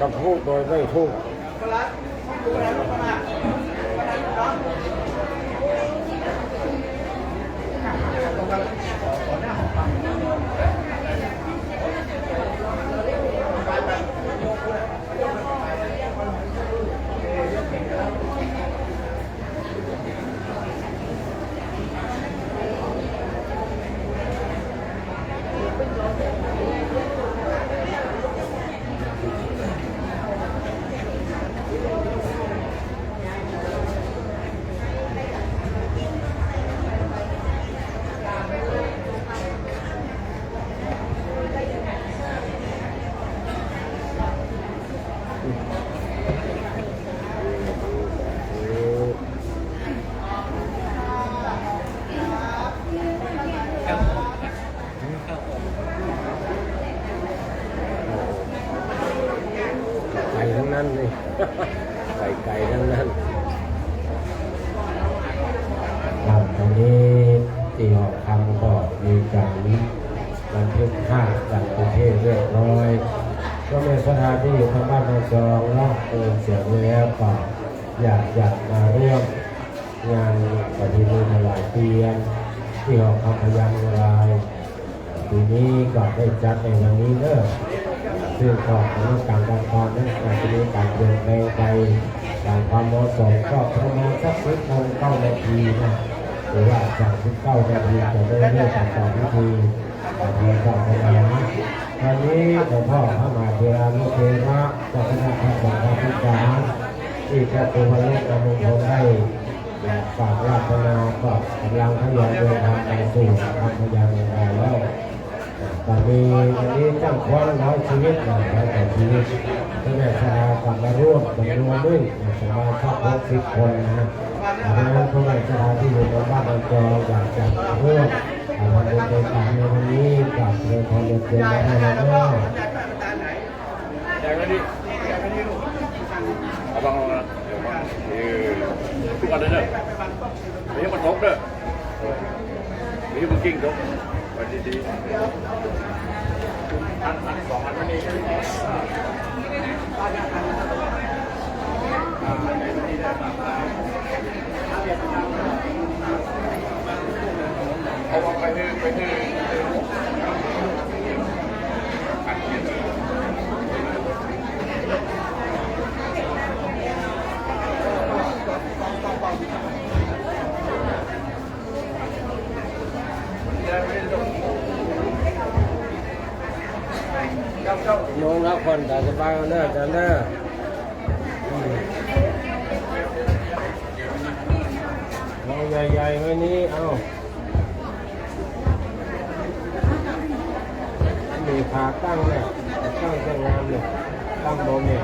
ก็พูดโดยไม่พูดนี่ ไก่ทั้งนั้นตอนนี้ที่หอคำก็มีการบันทึกภาพจากประเทศเรียบร้อยก็ในสถานที่อยู่ทางบ้านในจองเนาะเสียงแล้วก็อยากมาร่วมงานปฏิบัติถวายเทียนที่หอคำพยานรายปีนี้ก็ได้จัดในวันนี้เด้อซึ่งก็มีการการตอนนั้นอาจจะมีการเปลี่ยนแปลงไปการความเหมาะสมก็ประมาณสัก9 นาทีนะหรือว่าจาก9 นาทีจะได้เรื่องการต่อพิธีต่อไปแล้วนะตอนนี้หลวงพ่อพระมหาเถระนุเทระเจ้าคณะพระสงฆ์พิการที่พระครูพระลูกนำมงคลได้ฝากราชนาก็กำลังทยอยเดินทางไปสู่ทางพยานได้แล้วตอนนี้ตั้งควัน100 ชีวิต100 ชีวิตที่แม่ชากลับมาร่วมจำนวนด้วยสมาชิก60 คนนะดังนั้นพวกแม่ชาที่อยู่ในบ้านจออยากจะร่วมทำบุญในการในวันนี้กับเรื่องของเรื่องได้แล้วก็เอาบ้างนะทุกวันเลยเด้อไม่ให้มันทบเด้อไม่ให้มันกิ้งทบวันดีๆอัน2 อันวันนี้เอาไปที่น้องรักคนแต่สบายเนอะจันเนอะน้องใหญ่ๆไว้นี้เอามีขาตั้งเนี่ยตั้งจะงามเนี่ยตั้งบนเนี่ย